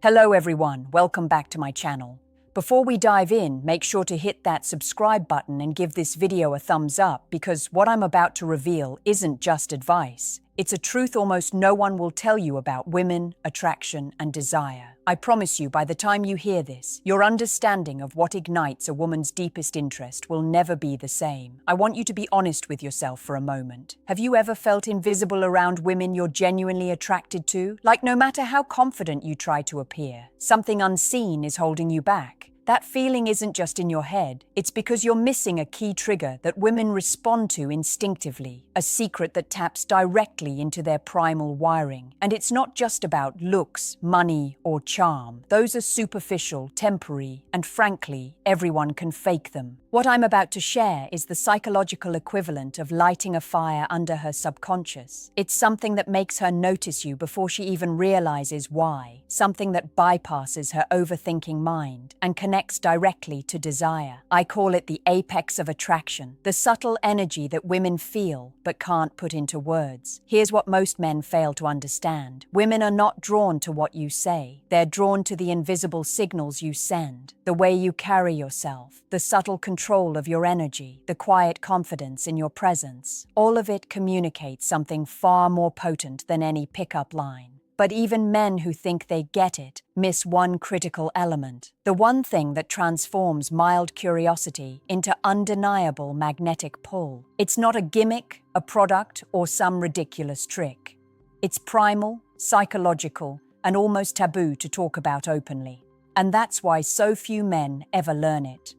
Hello everyone, welcome back to my channel. Before we dive in, make sure to hit that subscribe button and give this video a thumbs up because what I'm about to reveal isn't just advice. It's a truth almost no one will tell you about women, attraction, and desire. I promise you, by the time you hear this, your understanding of what ignites a woman's deepest interest will never be the same. I want you to be honest with yourself for a moment. Have you ever felt invisible around women you're genuinely attracted to? Like no matter how confident you try to appear, something unseen is holding you back. That feeling isn't just in your head, it's because you're missing a key trigger that women respond to instinctively, a secret that taps directly into their primal wiring. And it's not just about looks, money, or charm. Those are superficial, temporary, and frankly, everyone can fake them. What I'm about to share is the psychological equivalent of lighting a fire under her subconscious. It's something that makes her notice you before she even realizes why, something that bypasses her overthinking mind and connects directly to desire. I call it the apex of attraction, the subtle energy that women feel but can't put into words. Here's what most men fail to understand. Women are not drawn to what you say. They're drawn to the invisible signals you send, the way you carry yourself, the subtle control of your energy, the quiet confidence in your presence. All of it communicates something far more potent than any pickup line. But even men who think they get it miss one critical element, the one thing that transforms mild curiosity into undeniable magnetic pull. It's not a gimmick, a product, or some ridiculous trick. It's primal, psychological, and almost taboo to talk about openly. And that's why so few men ever learn it.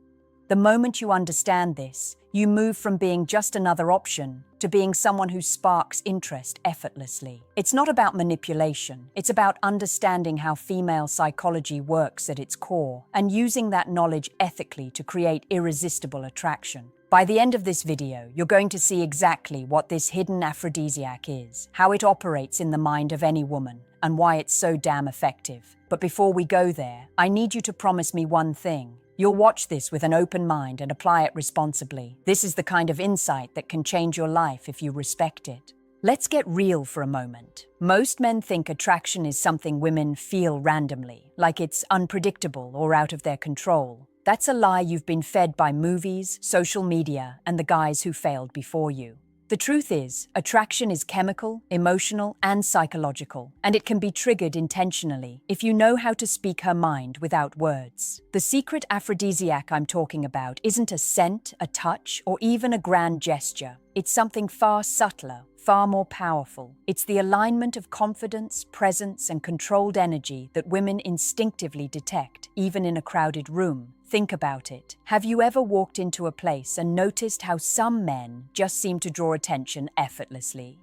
The moment you understand this, you move from being just another option to being someone who sparks interest effortlessly. It's not about manipulation, it's about understanding how female psychology works at its core and using that knowledge ethically to create irresistible attraction. By the end of this video, you're going to see exactly what this hidden aphrodisiac is, how it operates in the mind of any woman, and why it's so damn effective. But before we go there, I need you to promise me one thing. You'll watch this with an open mind and apply it responsibly. This is the kind of insight that can change your life if you respect it. Let's get real for a moment. Most men think attraction is something women feel randomly, like it's unpredictable or out of their control. That's a lie you've been fed by movies, social media, and the guys who failed before you. The truth is, attraction is chemical, emotional, and psychological, and it can be triggered intentionally if you know how to speak her mind without words. The secret aphrodisiac I'm talking about isn't a scent, a touch, or even a grand gesture. It's something far subtler, far more powerful. It's the alignment of confidence, presence, and controlled energy that women instinctively detect, even in a crowded room. Think about it. Have you ever walked into a place and noticed how some men just seem to draw attention effortlessly?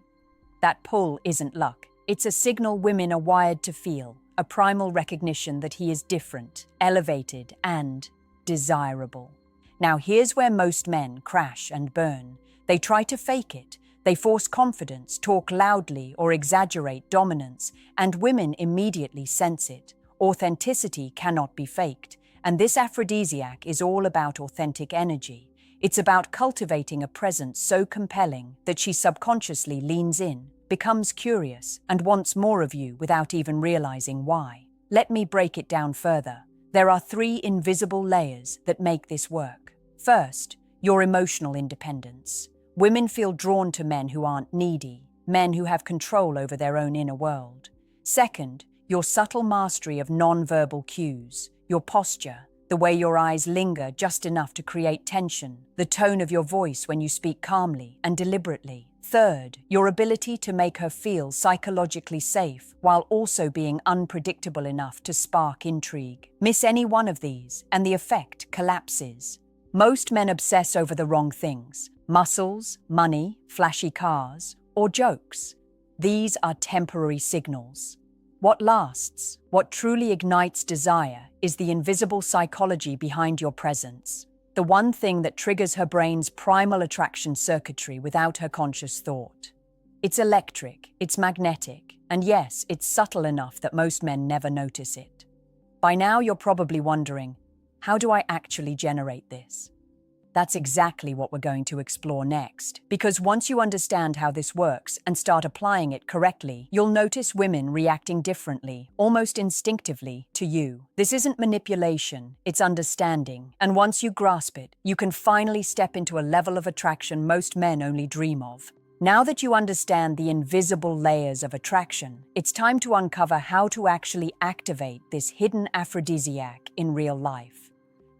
That pull isn't luck. It's a signal women are wired to feel, a primal recognition that he is different, elevated, and desirable. Now here's where most men crash and burn. They try to fake it. They force confidence, talk loudly, or exaggerate dominance, and women immediately sense it. Authenticity cannot be faked. And this aphrodisiac is all about authentic energy. It's about cultivating a presence so compelling that she subconsciously leans in, becomes curious, and wants more of you without even realizing why. Let me break it down further. There are 3 invisible layers that make this work. First, your emotional independence. Women feel drawn to men who aren't needy, men who have control over their own inner world. Second, your subtle mastery of non-verbal cues. Your posture, the way your eyes linger just enough to create tension, the tone of your voice when you speak calmly and deliberately. Third, your ability to make her feel psychologically safe while also being unpredictable enough to spark intrigue. Miss any one of these, and the effect collapses. Most men obsess over the wrong things: muscles, money, flashy cars, or jokes. These are temporary signals. What lasts, what truly ignites desire, is the invisible psychology behind your presence, the one thing that triggers her brain's primal attraction circuitry without her conscious thought. It's electric, it's magnetic, and yes, it's subtle enough that most men never notice it. By now you're probably wondering, how do I actually generate this? That's exactly what we're going to explore next. Because once you understand how this works and start applying it correctly, you'll notice women reacting differently, almost instinctively, to you. This isn't manipulation, it's understanding. And once you grasp it, you can finally step into a level of attraction most men only dream of. Now that you understand the invisible layers of attraction, it's time to uncover how to actually activate this hidden aphrodisiac in real life.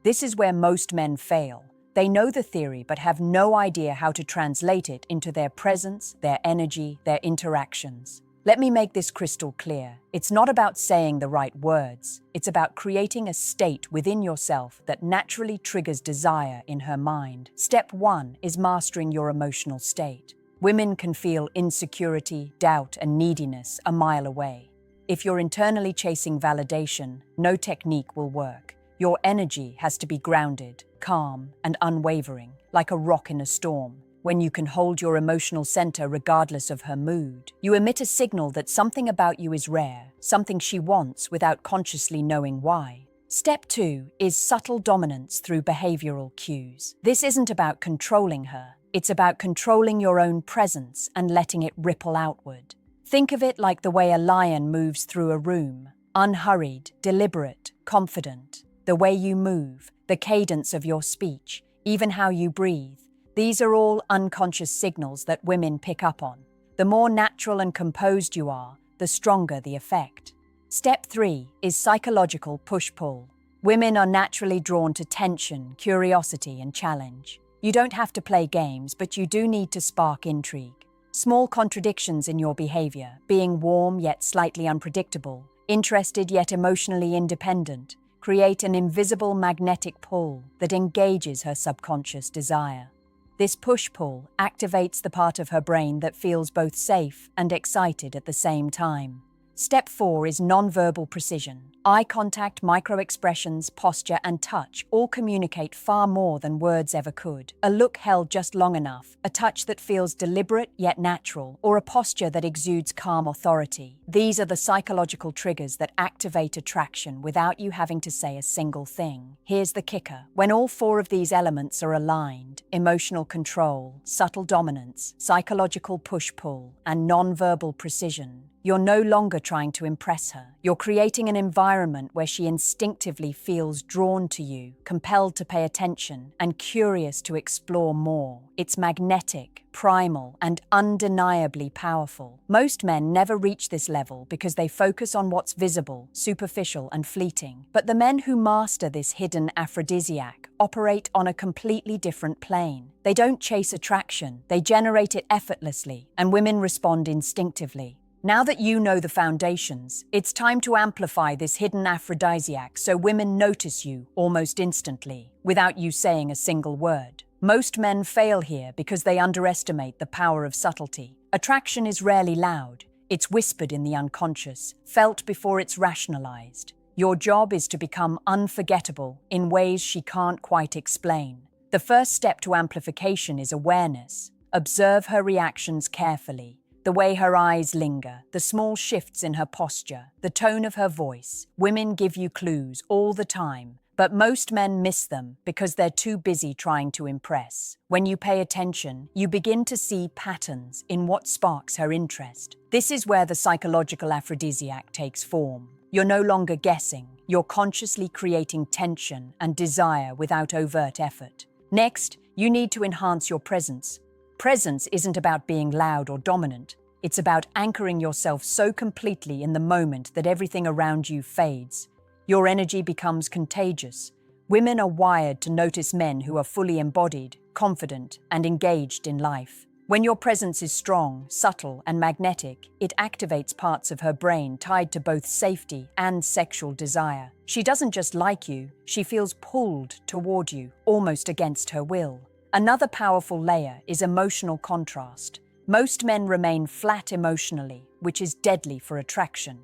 This is where most men fail. They know the theory but have no idea how to translate it into their presence, their energy, their interactions. Let me make this crystal clear. It's not about saying the right words. It's about creating a state within yourself that naturally triggers desire in her mind. Step 1 is mastering your emotional state. Women can feel insecurity, doubt, and neediness a mile away. If you're internally chasing validation, no technique will work. Your energy has to be grounded, calm, and unwavering, like a rock in a storm. When you can hold your emotional center regardless of her mood, you emit a signal that something about you is rare, something she wants without consciously knowing why. Step 2 is subtle dominance through behavioral cues. This isn't about controlling her. It's about controlling your own presence and letting it ripple outward. Think of it like the way a lion moves through a room, unhurried, deliberate, confident. The way you move, the cadence of your speech, even how you breathe. These are all unconscious signals that women pick up on. The more natural and composed you are, the stronger the effect. Step 3 is psychological push-pull. Women are naturally drawn to tension, curiosity, and challenge. You don't have to play games, but you do need to spark intrigue. Small contradictions in your behavior, being warm yet slightly unpredictable, interested yet emotionally independent, create an invisible magnetic pull that engages her subconscious desire. This push-pull activates the part of her brain that feels both safe and excited at the same time. Step 4 is nonverbal precision. Eye contact, micro-expressions, posture, and touch all communicate far more than words ever could. A look held just long enough, a touch that feels deliberate yet natural, or a posture that exudes calm authority. These are the psychological triggers that activate attraction without you having to say a single thing. Here's the kicker. When all 4 of these elements are aligned, emotional control, subtle dominance, psychological push-pull, and nonverbal precision, you're no longer trying to impress her. You're creating an environment where she instinctively feels drawn to you, compelled to pay attention, and curious to explore more. It's magnetic, primal, and undeniably powerful. Most men never reach this level because they focus on what's visible, superficial, and fleeting. But the men who master this hidden aphrodisiac operate on a completely different plane. They don't chase attraction, they generate it effortlessly, and women respond instinctively. Now that you know the foundations, it's time to amplify this hidden aphrodisiac so women notice you almost instantly, without you saying a single word. Most men fail here because they underestimate the power of subtlety. Attraction is rarely loud. It's whispered in the unconscious, felt before it's rationalized. Your job is to become unforgettable in ways she can't quite explain. The first step to amplification is awareness. Observe her reactions carefully. The way her eyes linger, the small shifts in her posture, the tone of her voice. Women give you clues all the time, but most men miss them because they're too busy trying to impress. When you pay attention, you begin to see patterns in what sparks her interest. This is where the psychological aphrodisiac takes form. You're no longer guessing, you're consciously creating tension and desire without overt effort. Next, you need to enhance your presence. Presence isn't about being loud or dominant. It's about anchoring yourself so completely in the moment that everything around you fades. Your energy becomes contagious. Women are wired to notice men who are fully embodied, confident, and engaged in life. When your presence is strong, subtle, and magnetic, it activates parts of her brain tied to both safety and sexual desire. She doesn't just like you, she feels pulled toward you, almost against her will. Another powerful layer is emotional contrast. Most men remain flat emotionally, which is deadly for attraction.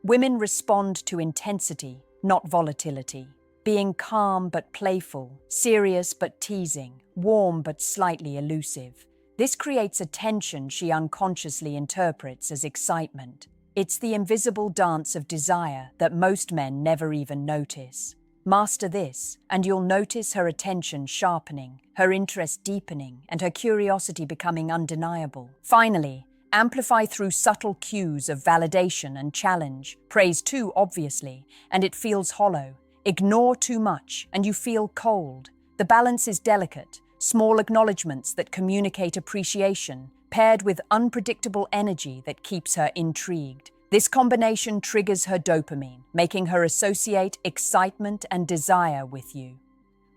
Women respond to intensity, not volatility. Being calm but playful, serious but teasing, warm but slightly elusive. This creates a tension she unconsciously interprets as excitement. It's the invisible dance of desire that most men never even notice. Master this, and you'll notice her attention sharpening, her interest deepening, and her curiosity becoming undeniable. Finally, amplify through subtle cues of validation and challenge. Praise too obviously, and it feels hollow. Ignore too much, and you feel cold. The balance is delicate, small acknowledgements that communicate appreciation, paired with unpredictable energy that keeps her intrigued. This combination triggers her dopamine, making her associate excitement and desire with you.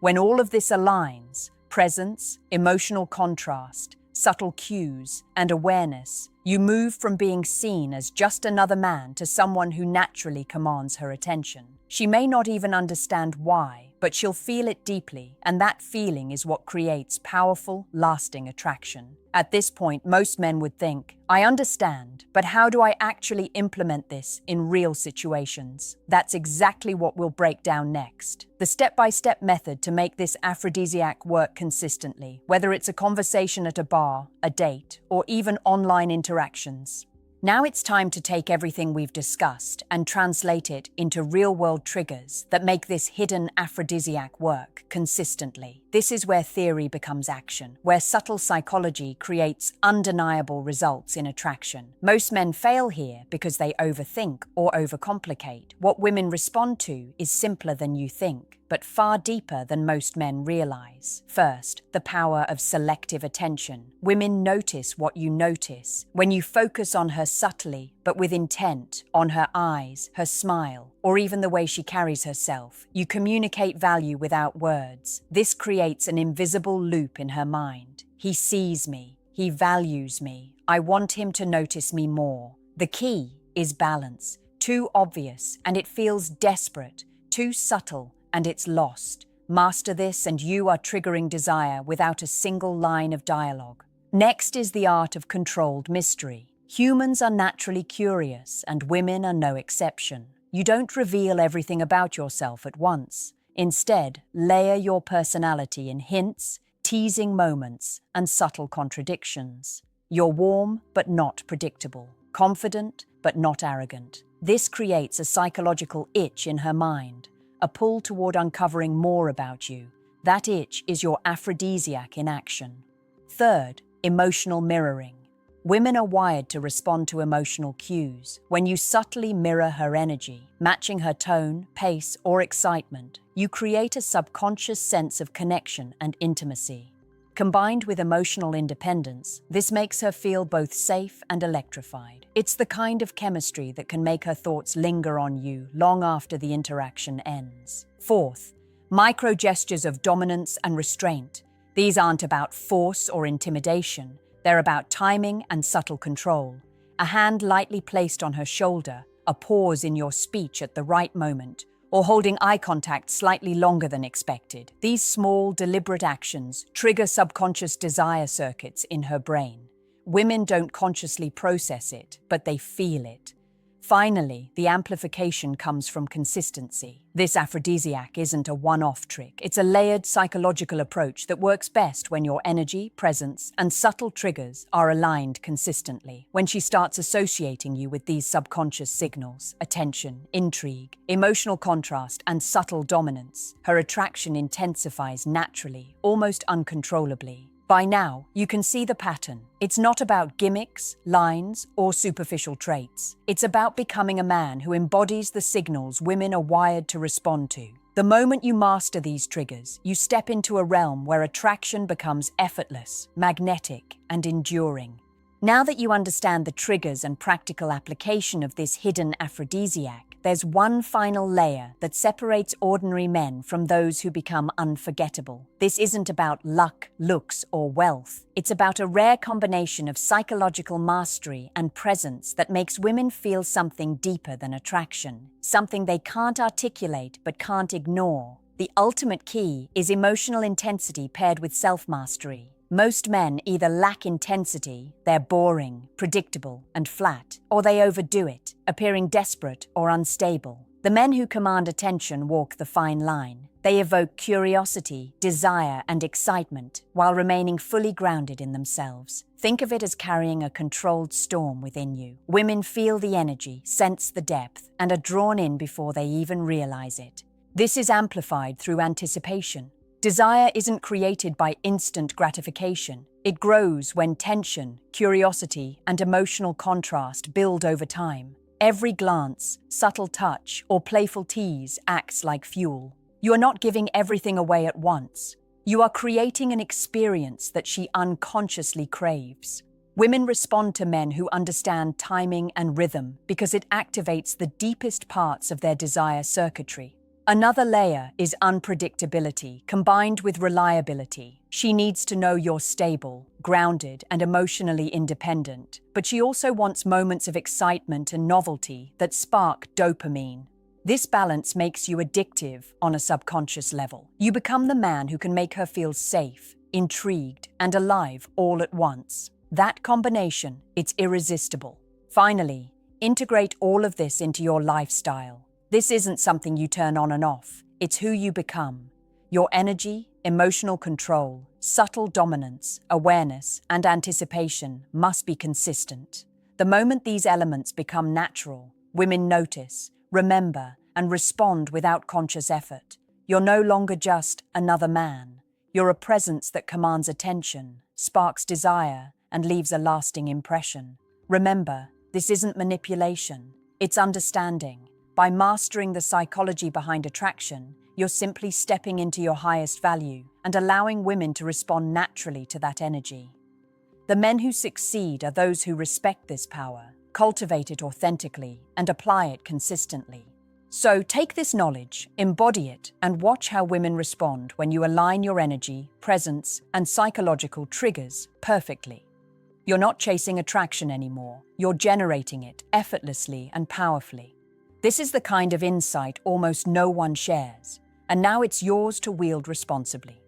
When all of this aligns, presence, emotional contrast, subtle cues, and awareness, you move from being seen as just another man to someone who naturally commands her attention. She may not even understand why, but she'll feel it deeply, and that feeling is what creates powerful, lasting attraction. At this point, most men would think, I understand, but how do I actually implement this in real situations? That's exactly what we'll break down next. The step-by-step method to make this aphrodisiac work consistently, whether it's a conversation at a bar, a date, or even online interactions. Now it's time to take everything we've discussed and translate it into real-world triggers that make this hidden aphrodisiac work consistently. This is where theory becomes action, where subtle psychology creates undeniable results in attraction. Most men fail here because they overthink or overcomplicate. What women respond to is simpler than you think, but far deeper than most men realize. First, the power of selective attention. Women notice what you notice. When you focus on her subtly, but with intent, on her eyes, her smile, or even the way she carries herself, you communicate value without words. This creates an invisible loop in her mind. He sees me. He values me. I want him to notice me more. The key is balance. Too obvious, and it feels desperate. Too subtle, and it's lost. Master this and you are triggering desire without a single line of dialogue. Next is the art of controlled mystery. Humans are naturally curious, and women are no exception. You don't reveal everything about yourself at once. Instead, layer your personality in hints, teasing moments, and subtle contradictions. You're warm but not predictable, confident but not arrogant. This creates a psychological itch in her mind, a pull toward uncovering more about you. That itch is your aphrodisiac in action. Third, emotional mirroring. Women are wired to respond to emotional cues. When you subtly mirror her energy, matching her tone, pace, or excitement, you create a subconscious sense of connection and intimacy. Combined with emotional independence, this makes her feel both safe and electrified. It's the kind of chemistry that can make her thoughts linger on you long after the interaction ends. Fourth, micro gestures of dominance and restraint. These aren't about force or intimidation. They're about timing and subtle control. A hand lightly placed on her shoulder, a pause in your speech at the right moment, or holding eye contact slightly longer than expected. These small, deliberate actions trigger subconscious desire circuits in her brain. Women don't consciously process it, but they feel it. Finally, the amplification comes from consistency. This aphrodisiac isn't a one-off trick. It's a layered psychological approach that works best when your energy, presence, and subtle triggers are aligned consistently. When she starts associating you with these subconscious signals, attention, intrigue, emotional contrast, and subtle dominance, her attraction intensifies naturally, almost uncontrollably. By now, you can see the pattern. It's not about gimmicks, lines, or superficial traits. It's about becoming a man who embodies the signals women are wired to respond to. The moment you master these triggers, you step into a realm where attraction becomes effortless, magnetic, and enduring. Now that you understand the triggers and practical application of this hidden aphrodisiac, there's one final layer that separates ordinary men from those who become unforgettable. This isn't about luck, looks, or wealth. It's about a rare combination of psychological mastery and presence that makes women feel something deeper than attraction, something they can't articulate but can't ignore. The ultimate key is emotional intensity paired with self-mastery. Most men either lack intensity, they're boring, predictable, and flat, or they overdo it, appearing desperate or unstable. The men who command attention walk the fine line. They evoke curiosity, desire, and excitement while remaining fully grounded in themselves. Think of it as carrying a controlled storm within you. Women feel the energy, sense the depth, and are drawn in before they even realize it. This is amplified through anticipation. Desire isn't created by instant gratification. It grows when tension, curiosity, and emotional contrast build over time. Every glance, subtle touch, or playful tease acts like fuel. You are not giving everything away at once. You are creating an experience that she unconsciously craves. Women respond to men who understand timing and rhythm because it activates the deepest parts of their desire circuitry. Another layer is unpredictability combined with reliability. She needs to know you're stable, grounded, and emotionally independent, but she also wants moments of excitement and novelty that spark dopamine. This balance makes you addictive on a subconscious level. You become the man who can make her feel safe, intrigued, and alive all at once. That combination, it's irresistible. Finally, integrate all of this into your lifestyle. This isn't something you turn on and off. It's who you become. Your energy, emotional control, subtle dominance, awareness, and anticipation must be consistent. The moment these elements become natural, women notice, remember, and respond without conscious effort. You're no longer just another man. You're a presence that commands attention, sparks desire, and leaves a lasting impression. Remember, this isn't manipulation, it's understanding. By mastering the psychology behind attraction, you're simply stepping into your highest value and allowing women to respond naturally to that energy. The men who succeed are those who respect this power, cultivate it authentically, and apply it consistently. So take this knowledge, embody it, and watch how women respond when you align your energy, presence, and psychological triggers perfectly. You're not chasing attraction anymore. You're generating it effortlessly and powerfully. This is the kind of insight almost no one shares, and now it's yours to wield responsibly.